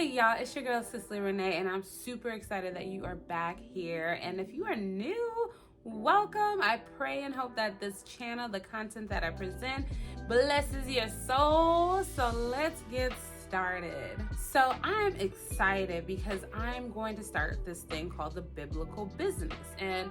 Hey y'all, it's your girl CicelyRenee, and I'm super excited that you are back here. And if you are new, welcome. I pray and hope that this channel, the content that I present, blesses your soul. So let's get started. So I'm excited because I'm going to start this thing called the biblical business. And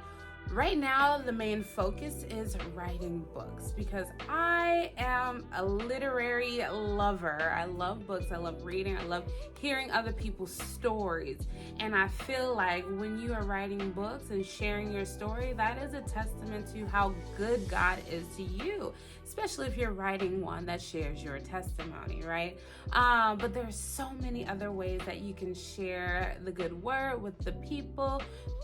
right now, the main focus is writing books because I am a literary lover. I love books. I love reading. I love hearing other people's stories. And I feel like when you are writing books and sharing your story, that is a testament to how good God is to you, especially if you're writing one that shares your testimony, right? But there's so many other ways that you can share the good word with the people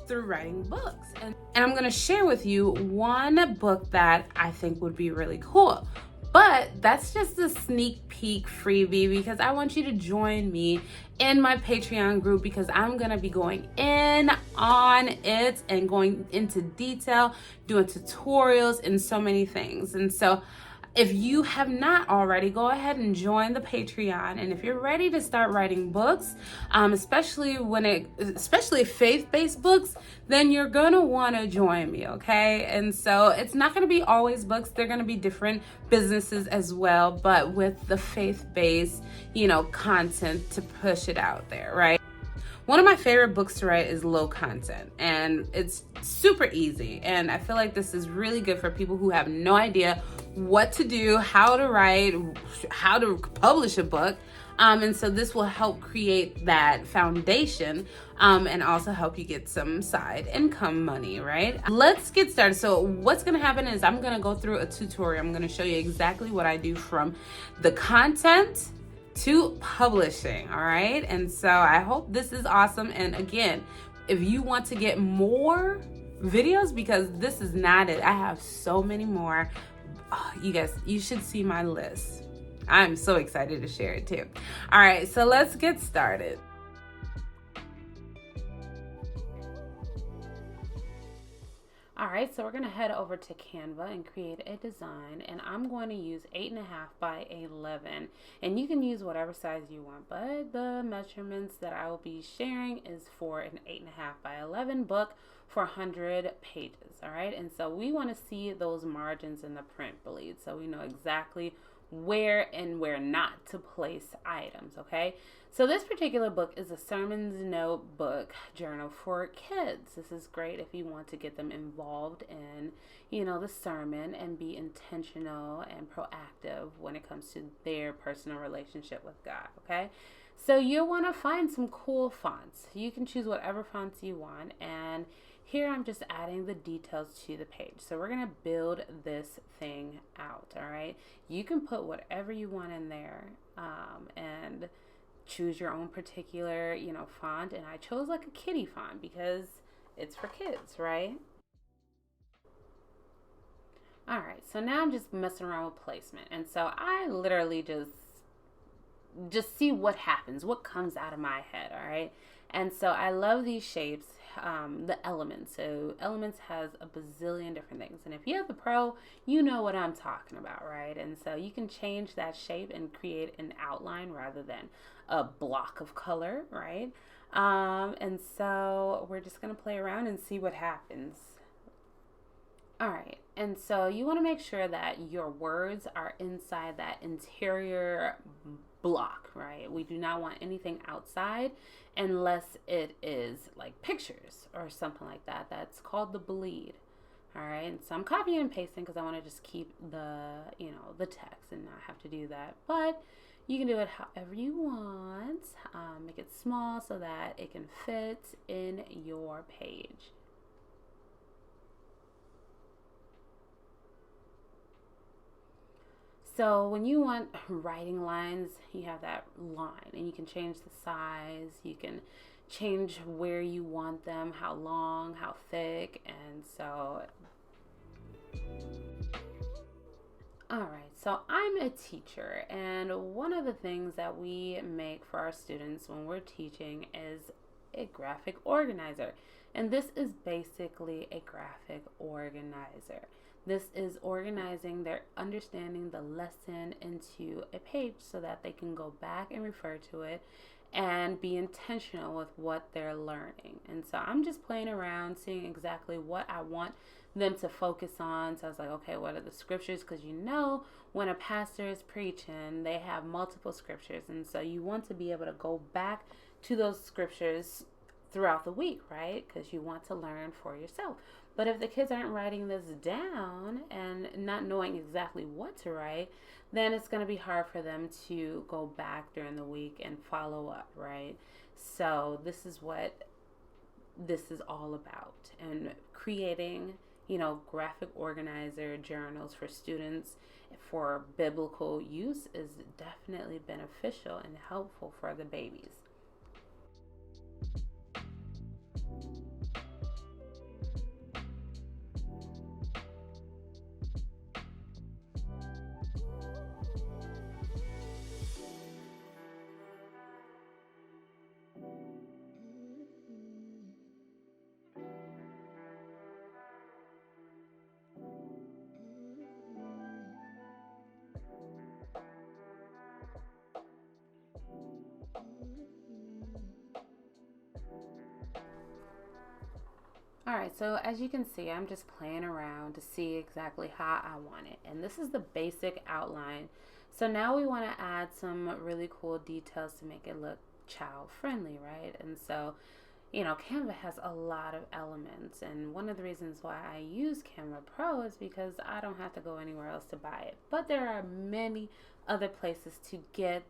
through writing books. And I'm going to share with you one book that I think would be really cool. But that's just a sneak peek freebie because I want you to join me in my Patreon group because I'm going to be going in on it and going into detail, doing tutorials and so many things. And so if you have not already, go ahead and join the Patreon. And if you're ready to start writing books, especially faith-based books, then you're gonna want to join me, okay? And so it's not gonna be always books. They're gonna be different businesses as well, but with the faith-based, content to push it out there, right? One of my favorite books to write is low content, and it's super easy. And I feel like this is really good for people who have no idea what to do, how to write, how to publish a book. And so this will help create that foundation and also help you get some side income money, right? Let's get started. So what's gonna happen is I'm gonna go through a tutorial. I'm gonna show you exactly what I do from the content to publishing, all right? And so I hope this is awesome. And again, if you want to get more videos, because this is not it, I have so many more. Oh, you guys, you should see my list. I'm so excited to share it too. All right, so let's get started. All right, so we're gonna head over to Canva and create a design, and I'm going to use 8.5 by 11, and you can use whatever size you want, but the measurements that I will be sharing is for an 8.5 by 11 book for 100 pages. All right, and so we want to see those margins in the print bleed, so we know exactly where and where not to place items, okay? So this particular book is a sermons notebook journal for kids. This is great if you want to get them involved in, the sermon and be intentional and proactive when it comes to their personal relationship with God, okay? So you'll want to find some cool fonts. You can choose whatever fonts you want, and here I'm just adding the details to the page. So we're going to build this thing out, all right? You can put whatever you want in there and choose your own particular, font. And I chose like a kitty font because it's for kids, right? All right, so now I'm just messing around with placement. And so I literally just see what happens, what comes out of my head, all right? And so I love these shapes, the elements. So elements has a bazillion different things. And if you have the pro, you know what I'm talking about, right? And so you can change that shape and create an outline rather than a block of color, right? And so we're just going to play around and see what happens. All right, and so you want to make sure that your words are inside that interior block, right? We do not want anything outside unless it is like pictures or something like that. That's called the bleed. All right, and so I'm copying and pasting because I want to just keep the, the text and not have to do that. But you can do it however you want. Make it small so that it can fit in your page. So when you want writing lines, you have that line and you can change the size, you can change where you want them, how long, how thick, and so. All right, so I'm a teacher, and one of the things that we make for our students when we're teaching is a graphic organizer. And this is basically a graphic organizer. This is organizing their understanding the lesson into a page so that they can go back and refer to it and be intentional with what they're learning. And so I'm just playing around, seeing exactly what I want them to focus on. So I was like, okay, what are the scriptures? Because when a pastor is preaching, they have multiple scriptures. And so you want to be able to go back to those scriptures throughout the week, right? Because you want to learn for yourself. But if the kids aren't writing this down and not knowing exactly what to write, then it's going to be hard for them to go back during the week and follow up, right? So this is what this is all about. And creating, graphic organizer journals for students for biblical use is definitely beneficial and helpful for the babies. Alright, so as you can see, I'm just playing around to see exactly how I want it. And this is the basic outline. So now we want to add some really cool details to make it look child friendly, right? And so, Canva has a lot of elements. And one of the reasons why I use Canva Pro is because I don't have to go anywhere else to buy it. But there are many other places to get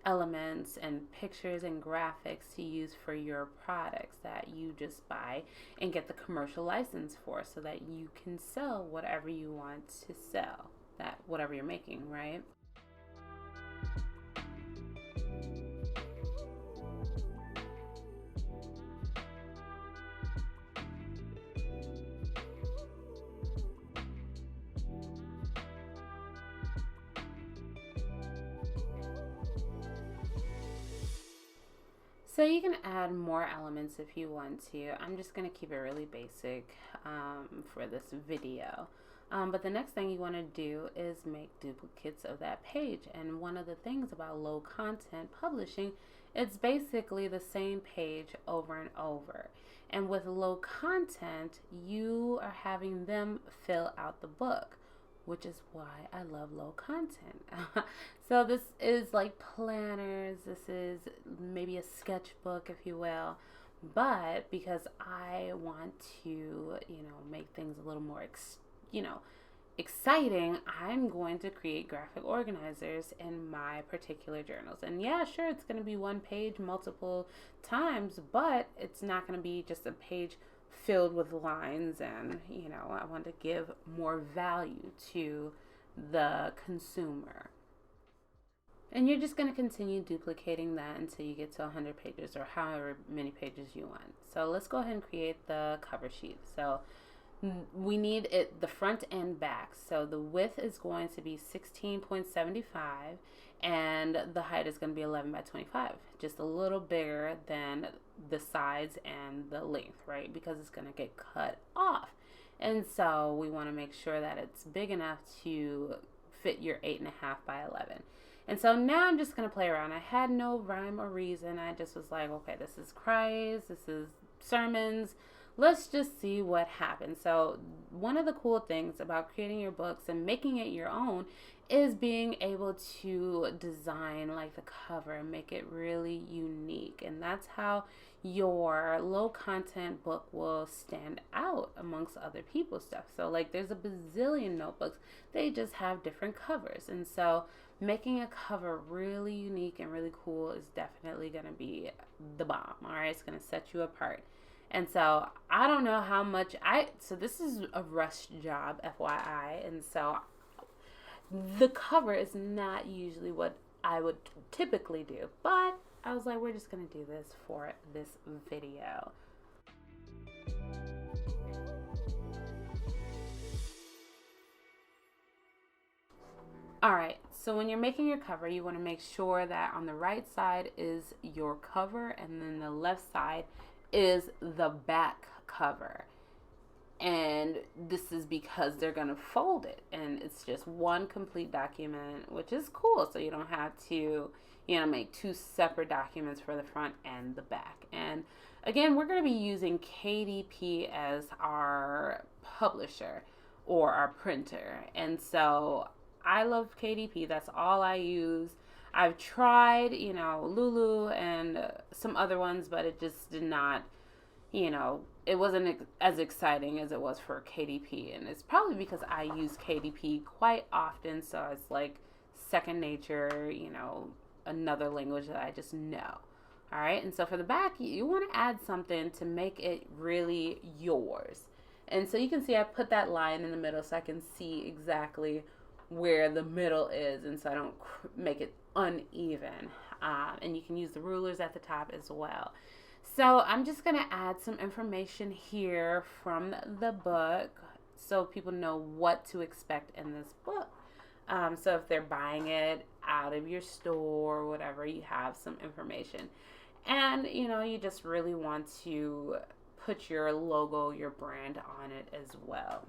elements and pictures and graphics to use for your products that you just buy and get the commercial license for, so that you can sell whatever you want to sell, that whatever you're making, right? So you can add more elements if you want to. I'm just going to keep it really basic for this video. But the next thing you want to do is make duplicates of that page. And one of the things about low content publishing, it's basically the same page over and over. And with low content, you are having them fill out the book, which is why I love low content. So this is like planners, this is maybe a sketchbook, if you will, but because I want to, make things a little more, exciting, I'm going to create graphic organizers in my particular journals. And yeah, sure, it's going to be one page multiple times, but it's not going to be just a page filled with lines. And I want to give more value to the consumer. And you're just going to continue duplicating that until you get to 100 pages or however many pages you want. So let's go ahead and create the cover sheet. So we need it the front and back. So the width is going to be 16.75 and the height is going to be 11 by 25, just a little bigger than the sides and the length, right? Because it's going to get cut off. And so we want to make sure that it's big enough to fit your 8.5 by 11. And so now I'm just going to play around. I had no rhyme or reason. I just was like, okay, this is Christ, this is sermons. Let's just see what happens. So one of the cool things about creating your books and making it your own is being able to design like the cover and make it really unique. And that's how your low content book will stand out amongst other people's stuff. So like there's a bazillion notebooks, they just have different covers. And so making a cover really unique and really cool is definitely going to be the bomb. All right, it's going to set you apart. And so I don't know how much so this is a rush job, FYI. And so the cover is not usually what I would typically do, but I was like, we're just going to do this for this video. All right, so when you're making your cover, you want to make sure that on the right side is your cover and then the left side is the back cover. And this is because they're going to fold it and it's just one complete document, which is cool. So you don't have to, make two separate documents for the front and the back. And again, we're going to be using KDP as our publisher or our printer. And so I love KDP. That's all I use. I've tried, Lulu and some other ones, but it just did not, it wasn't as exciting as it was for KDP. And it's probably because I use KDP quite often. So it's like second nature, another language that I just know. All right. And so for the back, you want to add something to make it really yours. And so you can see I put that line in the middle so I can see exactly where the middle is, and so I don't make it uneven. And you can use the rulers at the top as well. So I'm just going to add some information here from the book so people know what to expect in this book. So if they're buying it out of your store or whatever, you have some information. And, you just really want to put your logo, your brand on it as well.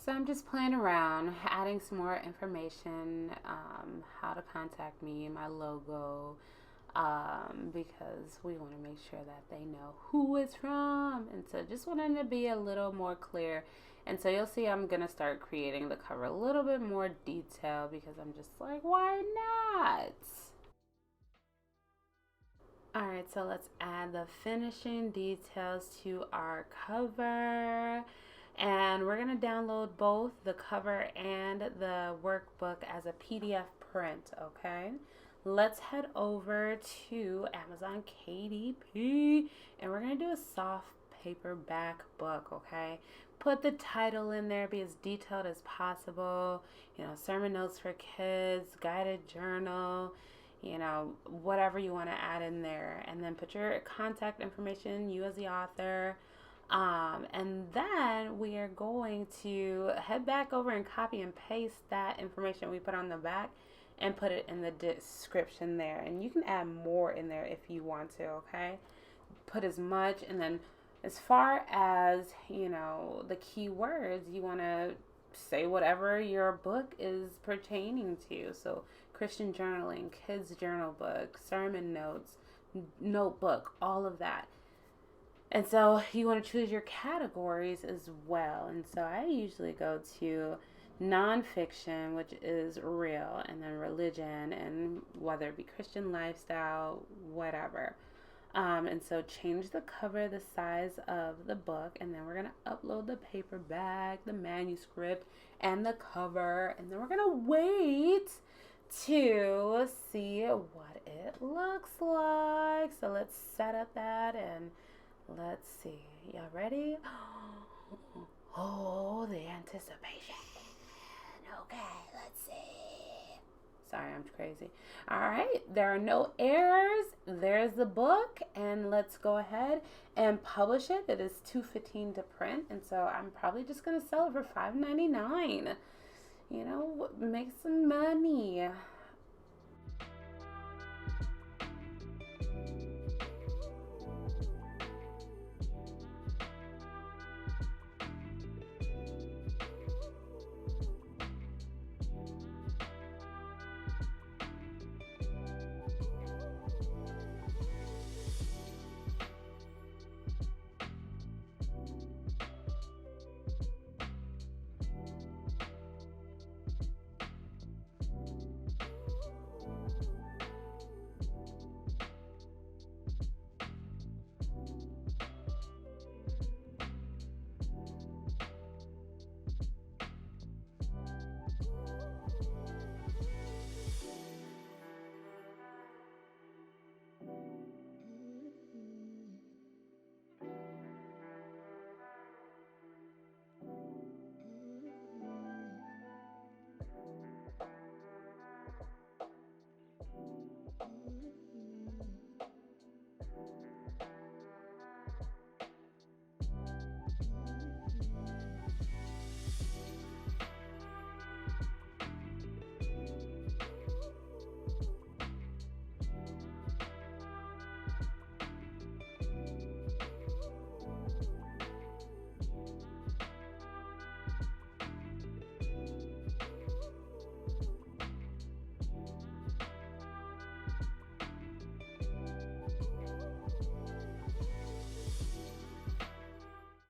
So I'm just playing around, adding some more information, how to contact me, my logo, because we want to make sure that they know who it's from. And so just wanting to be a little more clear. And so you'll see I'm going to start creating the cover a little bit more detailed because I'm just like, why not? All right, so let's add the finishing details to our cover. And we're going to download both the cover and the workbook as a PDF print, okay? Let's head over to Amazon KDP, and we're going to do a soft paperback book, okay? Put the title in there, be as detailed as possible, sermon notes for kids, guided journal, whatever you want to add in there. And then put your contact information, you as the author. And then we are going to head back over and copy and paste that information we put on the back and put it in the description there. And you can add more in there if you want to, okay? Put as much. And then as far as, the keywords, you want to say whatever your book is pertaining to. So Christian journaling, kids journal book, sermon notes, notebook, all of that. And so you want to choose your categories as well. And so I usually go to nonfiction, which is real, and then religion, and whether it be Christian lifestyle, whatever. And so change the cover, the size of the book, and then we're going to upload the paperback, the manuscript, and the cover. And then we're going to wait to see what it looks like. So let's set up that and let's see. Y'all ready? Oh, the anticipation. Okay, let's see. Sorry, I'm crazy. All right, there are no errors. There's the book, and let's go ahead and publish it. It is $2.15 to print, and so I'm probably just gonna sell it for $5.99. Make some money.